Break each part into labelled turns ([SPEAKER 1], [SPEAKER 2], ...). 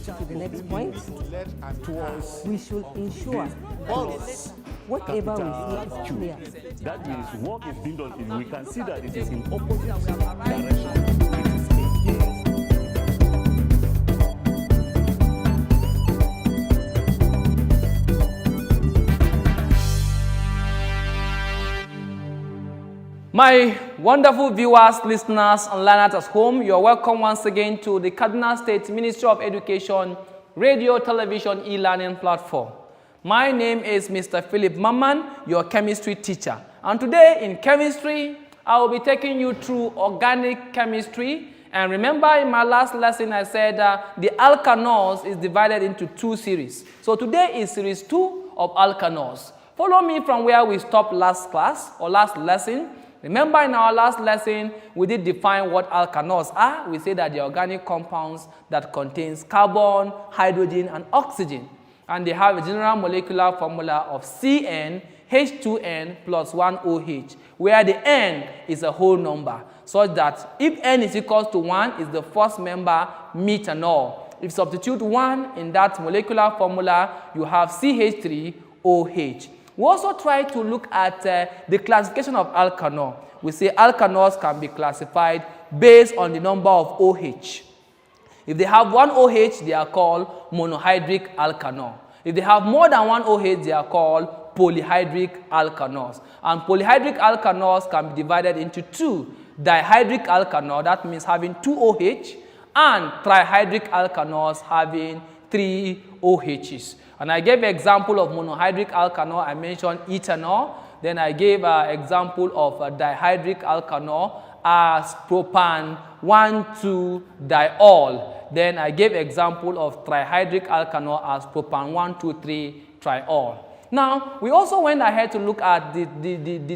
[SPEAKER 1] to the next point. We should ensure whatever we see is clear.
[SPEAKER 2] That means work is being done. We can see that it is in opposite direction.
[SPEAKER 3] My wonderful viewers, listeners, and learners at home, you're welcome once again to the Kaduna State Ministry of Education radio, television, e-learning platform. My name is Mr. Philip Mamman, your chemistry teacher. And today in chemistry, I will be taking you through organic chemistry. And remember in my last lesson, I said the alkanols is divided into two series. So today is series 2 of alkanols. Follow me from where we stopped last class or last lesson. Remember in our last lesson, we did define what alkanols are. We said that they are organic compounds that contains carbon, hydrogen, and oxygen. And they have a general molecular formula of CnH2n plus 1OH, where the n is a whole number, such that if n is equal to 1, is the first member methanol. If you substitute 1 in that molecular formula, you have CH3OH. We also try to look at the classification of alkanol. We say alkanols can be classified based on the number of OH. If they have one OH, they are called monohydric alkanol. If they have more than one OH, they are called polyhydric alkanols. And polyhydric alkanols can be divided into two. Dihydric alkanol, that means having two OH, and trihydric alkanols having three OHs. And I gave an example of monohydric alkanol. I mentioned ethanol. Then I gave an example of dihydric alkanol as propan 1,2-diol. Then I gave example of trihydric alkanol as propan 1,2,3-triol. Now, we also went ahead to look at the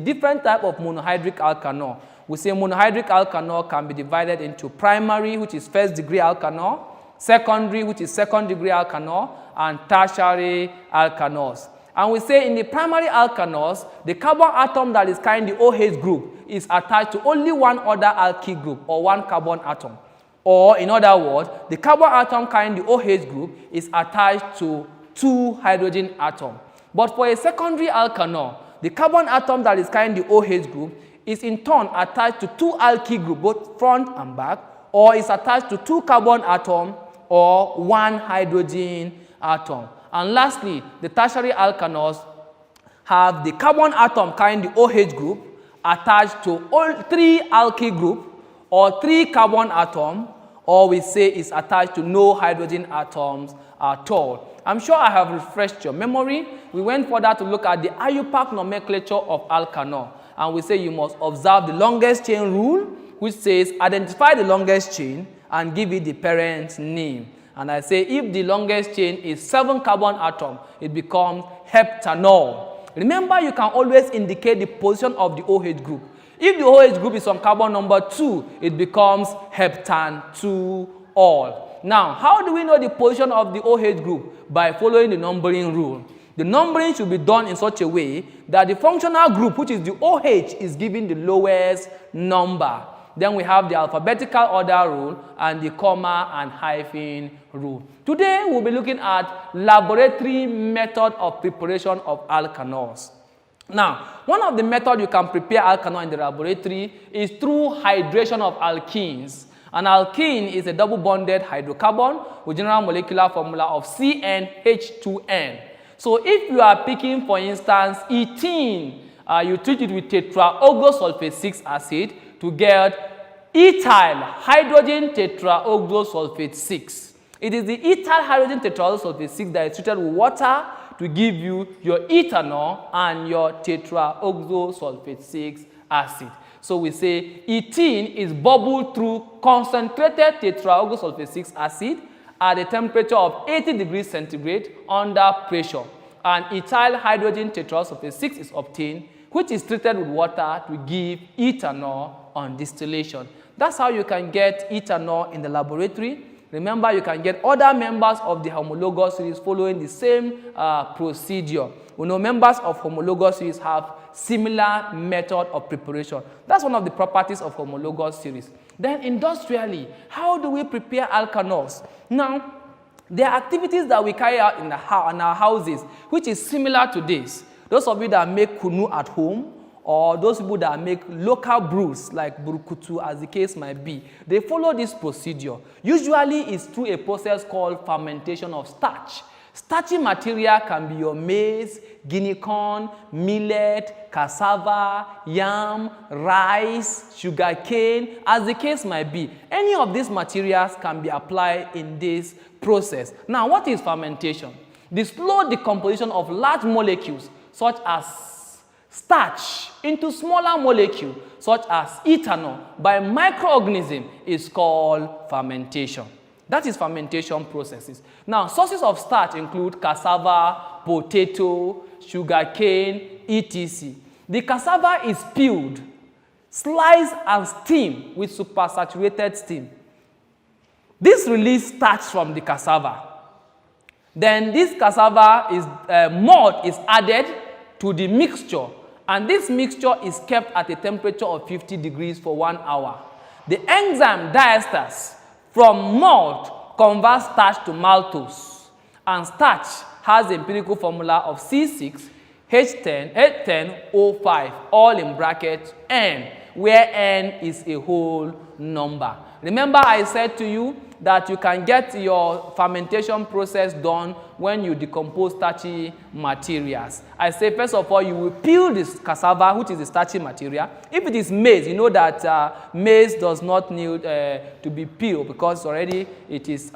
[SPEAKER 3] different type of monohydric alkanol. We say monohydric alkanol can be divided into primary, which is first degree alkanol, secondary, which is second degree alkanol, and tertiary alkanols. And we say in the primary alkanols, the carbon atom that is carrying the OH group is attached to only one other alkyl group or one carbon atom. Or in other words, the carbon atom carrying the OH group is attached to two hydrogen atoms. But for a secondary alkanol, the carbon atom that is carrying the OH group is in turn attached to two alkyl groups, both front and back, or is attached to two carbon atoms or one hydrogen atom. And lastly, the tertiary alkanols have the carbon atom carrying the OH group attached to all three alkyl group or three carbon atom, or we say is attached to no hydrogen atoms at all. I'm sure I have refreshed your memory. We went further to look at the IUPAC nomenclature of alkanol. And we say you must observe the longest chain rule, which says identify the longest chain and give it the parent name. And I say if the longest chain is 7 carbon atom, it becomes heptanol. Remember, you can always indicate the position of the OH group. If the OH group is on carbon number 2, it becomes heptan2-ol. Now, how do we know the position of the OH group? By following the numbering rule. The numbering should be done in such a way that the functional group, which is the OH, is given the lowest number. Then we have the alphabetical order rule and the comma and hyphen rule. Today, we'll be looking at laboratory method of preparation of alkanols. Now, one of the methods you can prepare alkanol in the laboratory is through hydration of alkenes. An alkene is a double-bonded hydrocarbon with general molecular formula of CnH2n. So if you are picking, for instance, ethene, you treat it with tetraoxosulfate 6 acid to get ethyl hydrogen tetraoxosulfate 6. It is the ethyl hydrogen tetraoxosulfate 6 that is treated with water to give you your ethanol and your tetraoxosulfate 6 acid. So we say ethene is bubbled through concentrated tetraoxosulfate 6 acid at a temperature of 80 degrees centigrade under pressure. And ethyl hydrogen tetraoxosulfate 6 is obtained, which is treated with water to give ethanol on distillation. That's how you can get ethanol in the laboratory. Remember, you can get other members of the homologous series following the same procedure. We know members of homologous series have similar method of preparation. That's one of the properties of homologous series. Then industrially, how do we prepare alkanols? Now, There are activities that we carry out in our houses, which is similar to this. Those of you that make kunu at home, or those people that make local brews like burukutu, as the case might be, they follow this procedure. Usually it's through a process called fermentation of starch. Starchy material can be your maize, guinea corn, millet, cassava, yam, rice, sugarcane, as the case might be. Any of these materials can be applied in this process. Now, what is fermentation? The slow decomposition of large molecules such as starch into smaller molecules such as ethanol by microorganisms is called fermentation. That is fermentation processes. Now, sources of starch include cassava, potato, sugarcane, etc. The cassava is peeled, sliced, and steamed with supersaturated steam. This releases starch from the cassava. Then this cassava malt is added to the mixture, and this mixture is kept at a temperature of 50 degrees for 1 hour. The enzyme diastase from malt converts starch to maltose, and starch has the empirical formula of C6H10O5, all in brackets N, where N is a whole number. Remember I said to you that you can get your fermentation process done when you decompose starchy materials. I say, first of all, you will peel this cassava, which is the starchy material. If it is maize, you know that maize does not need to be peeled because already it is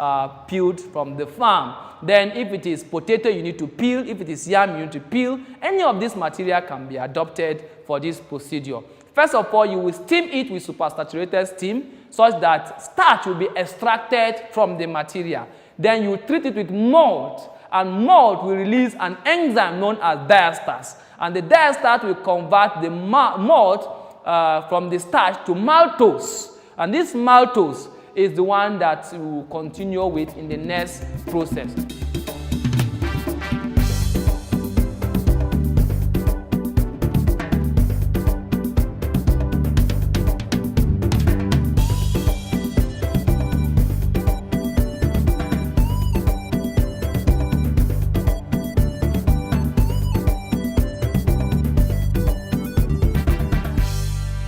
[SPEAKER 3] peeled from the farm. Then if it is potato, you need to peel. If it is yam, you need to peel. Any of this material can be adopted for this procedure. First of all, you will steam it with supersaturated steam such that starch will be extracted from the material. Then you treat it with malt, and malt will release an enzyme known as diastase. And the diastase will convert the malt from the starch to maltose. And this maltose is the one that we will continue with in the next process.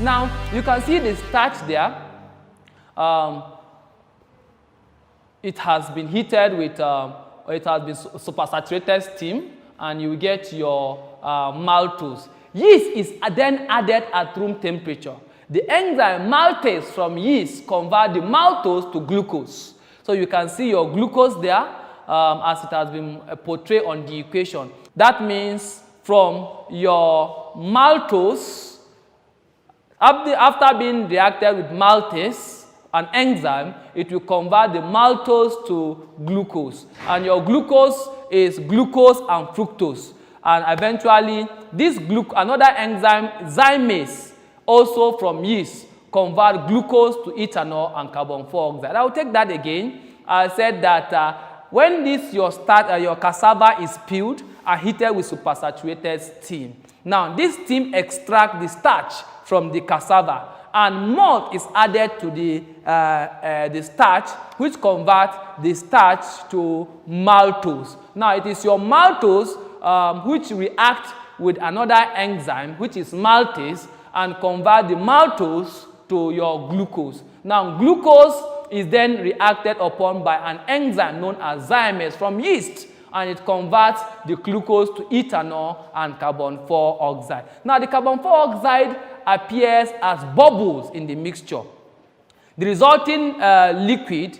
[SPEAKER 3] Now, you can see the starch there. It has been heated with, it has been supersaturated steam, and you get your maltose. Yeast is then added at room temperature. The enzyme maltase from yeast convert the maltose to glucose. So you can see your glucose there as it has been portrayed on the equation. That means from your maltose, after being reacted with maltase, an enzyme, it will convert the maltose to glucose. And your glucose is glucose and fructose. And eventually, this another enzyme, zymase, also from yeast, convert glucose to ethanol and carbon dioxide. I will take that again. I said that when your cassava is peeled and heated with supersaturated steam. Now, this steam extracts the starch from the cassava, and malt is added to the starch, which converts the starch to maltose. Now, it is your maltose which reacts with another enzyme, which is maltase, and convert the maltose to your glucose. Now, glucose is then reacted upon by an enzyme known as zymase from yeast, and it converts the glucose to ethanol and carbon dioxide. Now, the carbon dioxide appears as bubbles in the mixture. The resulting liquid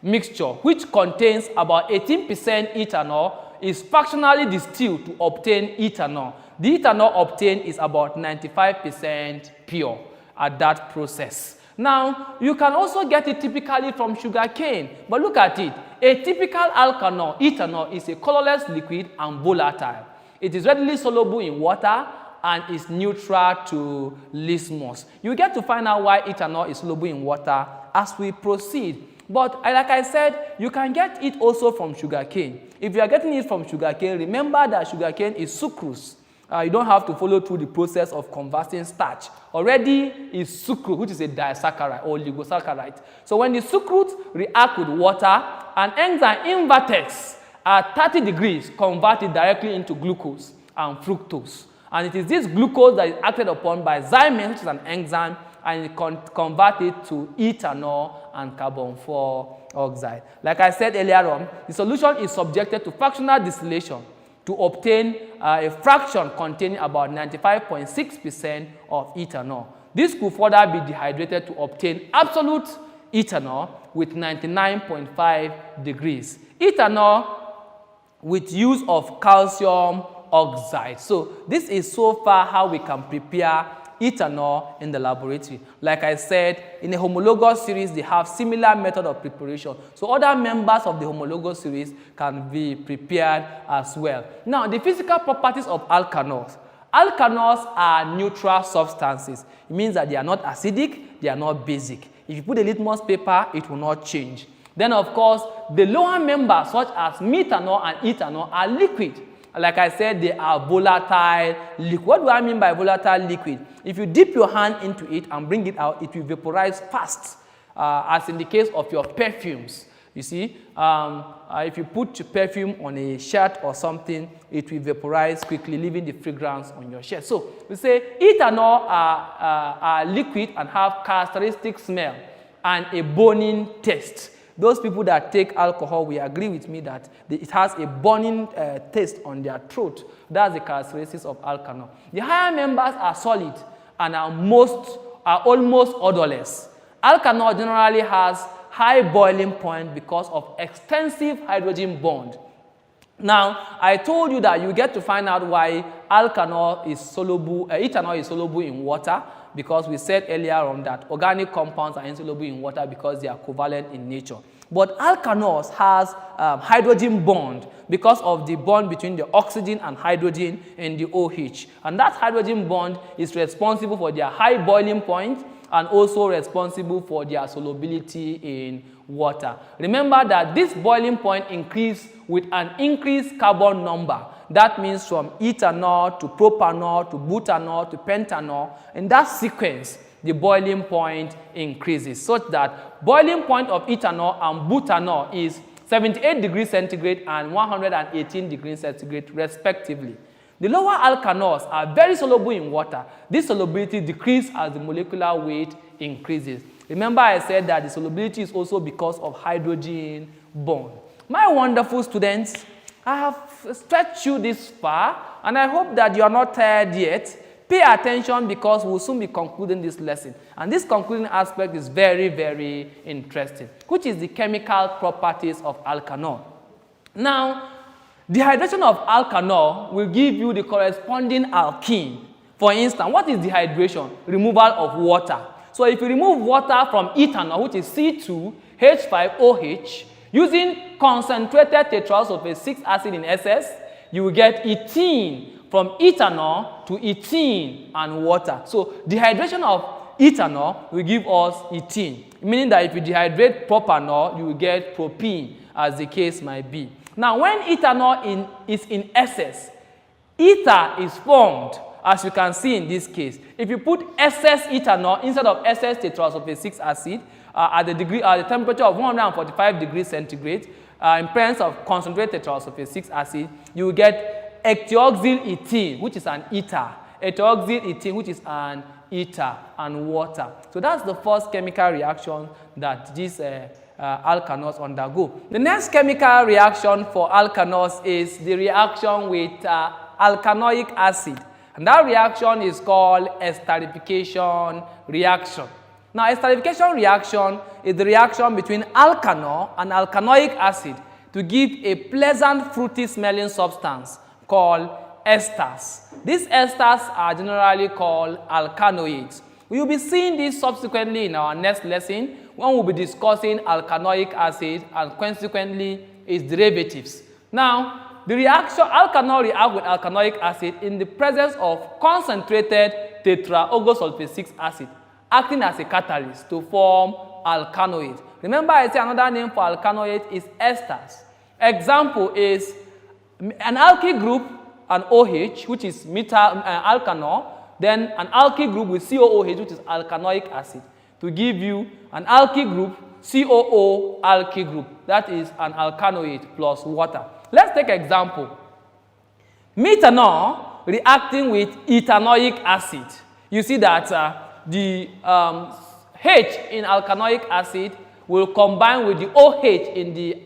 [SPEAKER 3] mixture, which contains about 18% ethanol, is fractionally distilled to obtain ethanol. The ethanol obtained is about 95% pure at that process. Now, you can also get it typically from sugarcane, but look at it. A typical alkanol, ethanol, is a colorless liquid and volatile. It is readily soluble in water and is neutral to litmus. You get to find out why ethanol is soluble in water as we proceed. But like I said, you can get it also from sugarcane. If you are getting it from sugarcane, remember that sugarcane is sucrose. you don't have to follow through the process of converting starch. Already is sucrose, which is a disaccharide or oligosaccharide. So when the sucrose react with water, an enzyme in vertex at 30 degrees convert it directly into glucose and fructose. And it is this glucose that is acted upon by zyme, which is an enzyme, and it convert it to ethanol and carbon 4 oxide. Like I said earlier on, the solution is subjected to fractional distillation to obtain a fraction containing about 95.6% of ethanol. This could further be dehydrated to obtain absolute ethanol with 99.5 degrees. Ethanol with use of calcium oxide. So this is so far how we can prepare ethanol in the laboratory. Like I said, in a homologous series, they have similar method of preparation. So other members of the homologous series can be prepared as well. Now, the physical properties of alkanols. Alkanols are neutral substances. It means that they are not acidic, they are not basic. If you put a litmus paper, it will not change. Then, of course, the lower members, such as methanol and ethanol, are liquid. Like I said, they are volatile liquid. What do I mean by volatile liquid? If you dip your hand into it and bring it out, it will vaporize fast, as in the case of your perfumes. You see, if you put your perfume on a shirt or something, it will vaporize quickly, leaving the fragrance on your shirt. So we say ethanol are liquid and have characteristic smell and a burning taste. Those people that take alcohol will agree with me that it has a burning taste on their throat. That's the characteristics of alkanol. The higher members are solid and are almost odorless. Alkanol generally has high boiling point because of extensive hydrogen bond. Now, I told you that you get to find out why ethanol is soluble in water, because we said earlier on that organic compounds are insoluble in water because they are covalent in nature. But alkanols has hydrogen bond because of the bond between the oxygen and hydrogen in the OH. And that hydrogen bond is responsible for their high boiling point and also responsible for their solubility in water. Remember that this boiling point increases with an increased carbon number. That means from ethanol to propanol to butanol to pentanol. In that sequence, the boiling point increases, such that boiling point of ethanol and butanol is 78 degrees centigrade and 118 degrees centigrade respectively. The lower alkanols are very soluble in water. This solubility decreases as the molecular weight increases. Remember I said that the solubility is also because of hydrogen bond. My wonderful students, I have stretched you this far, and I hope that you are not tired yet. Pay attention because we'll soon be concluding this lesson. And this concluding aspect is very, very interesting, which is the chemical properties of alkanol. Now, dehydration of alkanol will give you the corresponding alkene. For instance, what is dehydration? Removal of water. So if you remove water from ethanol, which is C2H5OH, using concentrated tetrasulfate 6 acid in excess, you will get ethene from ethanol to ethene and water. So dehydration of ethanol will give us ethene, meaning that if you dehydrate propanol, you will get propene, as the case might be. Now, when ethanol is in excess, ether is formed, as you can see in this case. If you put excess ethanol instead of excess tetrasulfate 6 acid at the temperature of 145 degrees centigrade, in presence of concentrated tetrasulfate 6 acid, you will get ethioxyl ethene, which is an ether. Ethioxyl ethene, which is an ether, and water. So that's the first chemical reaction that these alkanols undergo. The next chemical reaction for alkanols is the reaction with alkanoic acid. And that reaction is called esterification reaction. Now, esterification reaction is the reaction between alkanol and alkanoic acid to give a pleasant fruity smelling substance called esters. These esters are generally called alkanoids. We will be seeing this subsequently in our next lesson when we'll be discussing alkanoic acid and consequently its derivatives. Now, the reaction, alkanol react with alkanoic acid in the presence of concentrated tetraogosulfate 6 acid, acting as a catalyst to form alkanoid. Remember I say another name for alkanoid is esters. Example is an alkyl group an OH, which is alkanol, then an alkyl group with COOH, which is alkanoic acid, to give you an alkyl group, COO alkyl group. That is an alkanoate plus water. Let's take an example. Methanol reacting with ethanoic acid. You see that the H in alkanoic acid will combine with the OH in the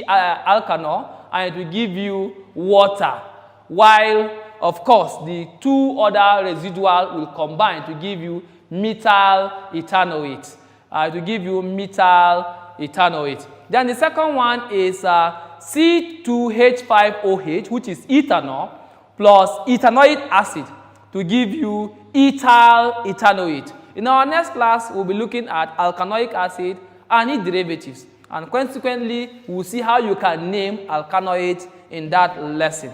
[SPEAKER 3] alkanol, and it will give you water, while of course the two other residual will combine to give you methyl ethanoate. It will give you methyl ethanoate. Then the second one is C2H5OH, which is ethanol, plus ethanoic acid to give you ethyl ethanoate. In our next class, we'll be looking at alkanoic acid and its derivatives, and consequently, we'll see how you can name alkanoate in that lesson.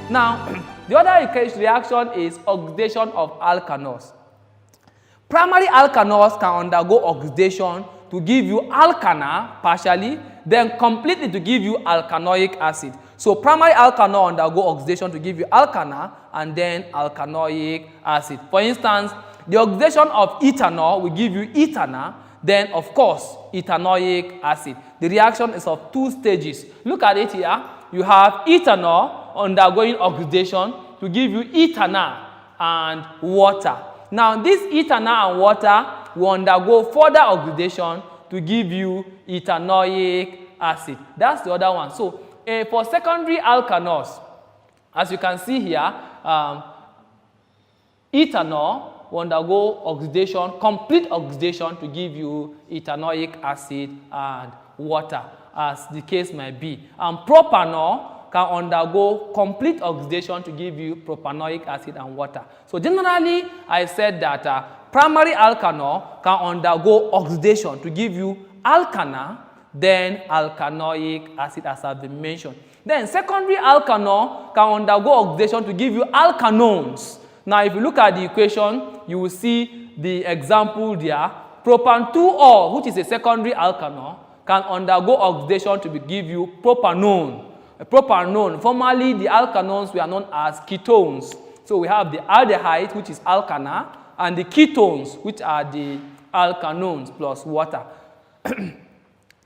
[SPEAKER 3] Now, the other reaction is oxidation of alkanols. Primary alkanols can undergo oxidation to give you alkana partially, then completely to give you alkanoic acid. So primary alkanol undergo oxidation to give you alkana and then alkanoic acid. For instance, the oxidation of ethanol will give you ethana, then of course ethanoic acid. The reaction is of two stages. Look at it here. You have ethanol undergoing oxidation to give you ethana and water. Now this ethana and water will undergo further oxidation to give you ethanoic acid. That's the other one. So for secondary alkanols, as you can see here, ethanol will undergo oxidation, complete oxidation to give you ethanoic acid and water, as the case might be. And propanol can undergo complete oxidation to give you propanoic acid and water. So generally, I said that primary alkanol can undergo oxidation to give you alkana, then alkanoic acid, as I've been mentioned. Then secondary alkanol can undergo oxidation to give you alkanones. Now if you look at the equation, you will see the example there. Propan-2-ol, which is a secondary alkanol, can undergo oxidation to give you propanone. A propanone, formerly the alkanones were known as ketones. So we have the aldehyde, which is alkana, and the ketones, which are the alkanones plus water.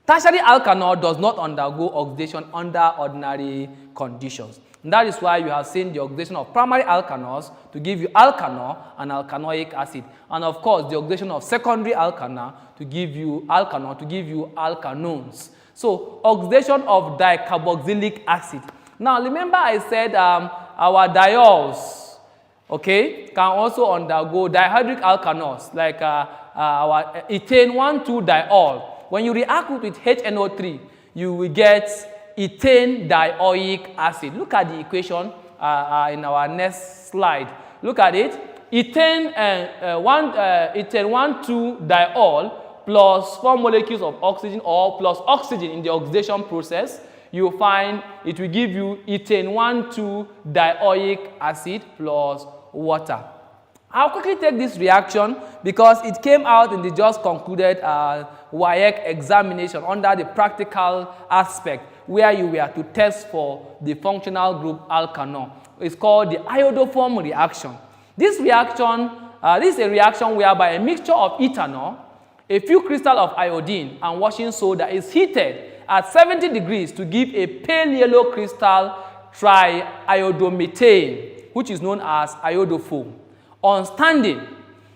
[SPEAKER 3] Tertiary alkanol does not undergo oxidation under ordinary conditions. And that is why you have seen the oxidation of primary alkanols to give you alkanol and alkanoic acid. And of course, the oxidation of secondary alkanol to give you alkanol, to give you alkanones. So, oxidation of dicarboxylic acid. Now, remember I said our diols, okay, can also undergo dihydric alkanols, like our ethane 1,2-diol. When you react with HNO3, you will get ethane dioic acid. Look at the equation in our next slide. Look at it. Ethane 1,2-diol plus 4 molecules of oxygen, or plus oxygen in the oxidation process, you will find it will give you ethane 1,2-dioic acid plus water. I'll quickly take this reaction because it came out in the just concluded WAEC examination under the practical aspect, where you were to test for the functional group alkanol. It's called the iodoform reaction. This reaction, this is a reaction whereby a mixture of ethanol, a few crystals of iodine, and washing soda is heated at 70 degrees to give a pale yellow crystal triiodomethane, which is known as iodofoam. On standing,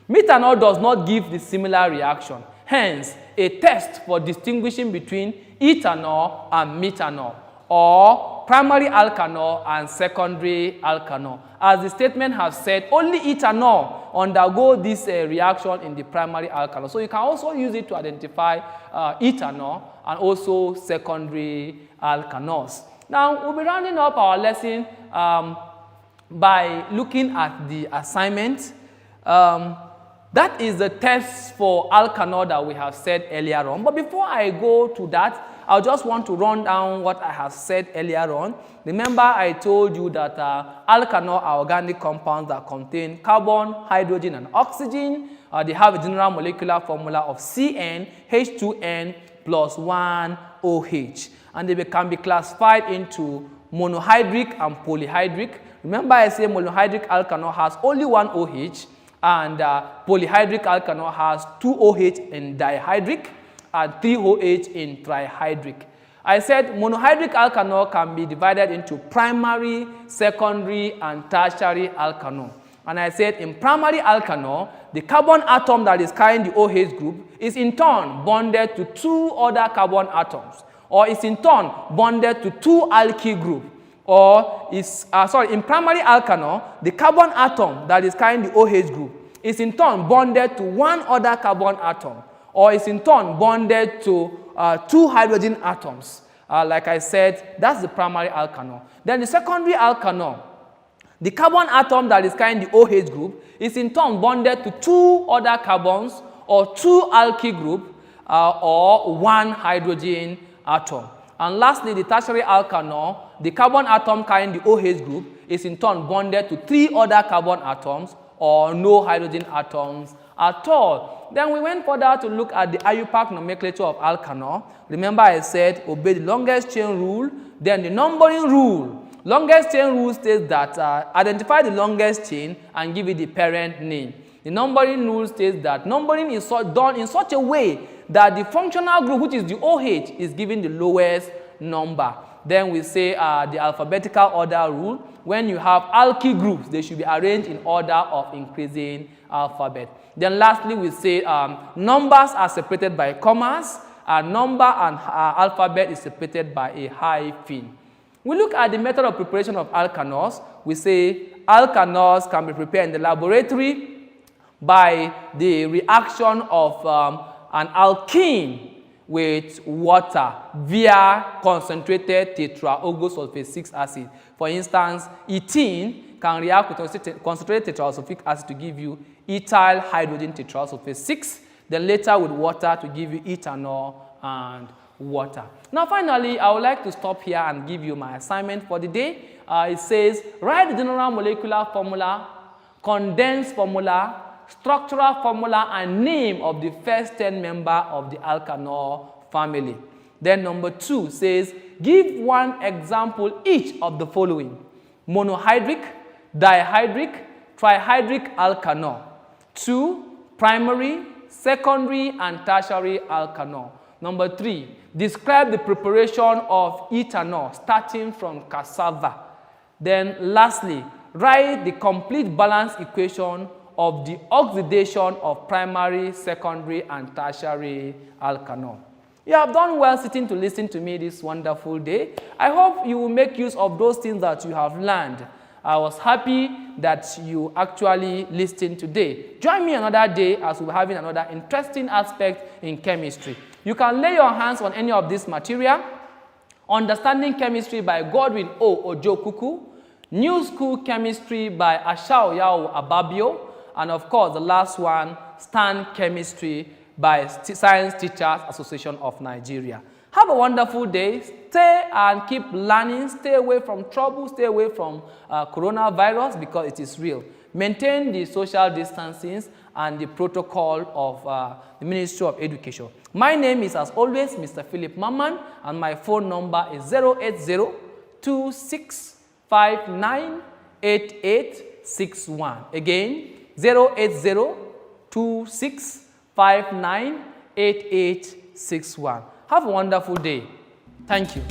[SPEAKER 3] methanol does not give the similar reaction. Hence, a test for distinguishing between ethanol and methanol, or primary alkanol and secondary alkanol. As the statement has said, only ethanol undergo this reaction in the primary alkanol. So you can also use it to identify ethanol and also secondary alkanols. Now, we'll be rounding up our lesson by looking at the assignment. That is the test for alkanol that we have said earlier on. But before I go to that, I just want to run down what I have said earlier on. Remember, I told you that alkanol are organic compounds that contain carbon, hydrogen, and oxygen. They have a general molecular formula of CnH2n plus 1 OH. And they can be classified into monohydric and polyhydric. Remember, I said monohydric alkanol has only 1 OH, and polyhydric alkanol has 2 OH in dihydric and 3 OH in trihydric. I said monohydric alkanol can be divided into primary, secondary, and tertiary alkanol. And I said in primary alkanol, the carbon atom that is carrying the OH group is in turn bonded to 2 other carbon atoms, or is in turn bonded to 2 alkyl groups. Or is, in primary alkanol, the carbon atom that is carrying the OH group is in turn bonded to 1 other carbon atom, or is in turn bonded to 2 hydrogen atoms. Like I said, that's the primary alkanol. Then the secondary alkanol, the carbon atom that is carrying the OH group is in turn bonded to 2 other carbons, or 2 alkyl group, or 1 hydrogen atom. And lastly, the tertiary alkanol, the carbon atom carrying the OH group is in turn bonded to 3 other carbon atoms, or no hydrogen atoms at all. Then we went further to look at the IUPAC nomenclature of alkanol. Remember, I said obey the longest chain rule, then the numbering rule. Longest chain rule states that identify the longest chain and give it the parent name. The numbering rule states that numbering is done in such a way that the functional group, which is the OH, is given the lowest number. Then we say the alphabetical order rule. When you have alkyl groups, they should be arranged in order of increasing alphabet. Then lastly, we say numbers are separated by commas, and number and alphabet is separated by a hyphen. We look at the method of preparation of alkanols. We say alkanols can be prepared in the laboratory by the reaction of an alkene with water via concentrated tetraogosulfate 6 acid. For instance, ethene can react with concentrated tetrasulfuric acid to give you ethyl hydrogen tetrasulfate 6, then later with water to give you ethanol and water. Now finally, I would like to stop here and give you my assignment for the day. It says, write the general molecular formula, condensed formula, structural formula, and name of the first 10 members of the alkanol family. Then number 2 says, give 1 example each of the following: monohydric, dihydric, trihydric alkanol. 2, primary, secondary, and tertiary alkanol. Number 3, describe the preparation of ethanol starting from cassava. Then lastly, write the complete balance equation of the oxidation of primary, secondary, and tertiary alkanol. You have done well sitting to listen to me this wonderful day. I hope you will make use of those things that you have learned. I was happy that you actually listened today. Join me another day as we're having another interesting aspect in chemistry. You can lay your hands on any of this material: Understanding Chemistry by Godwin O. Ojokuku, New School Chemistry by Ashao Yao Ababio, and of course the last one, Stand Chemistry by Science Teachers Association of Nigeria. Have a wonderful day. Stay and keep learning. Stay away from trouble. Stay away from coronavirus, because it is real. Maintain the social distancing and the protocol of the Ministry of Education. My name is, as always, Mr. Philip Maman, and my phone number is 080-2659-8861. Again, 080-2659-8861. Have a wonderful day. Thank you.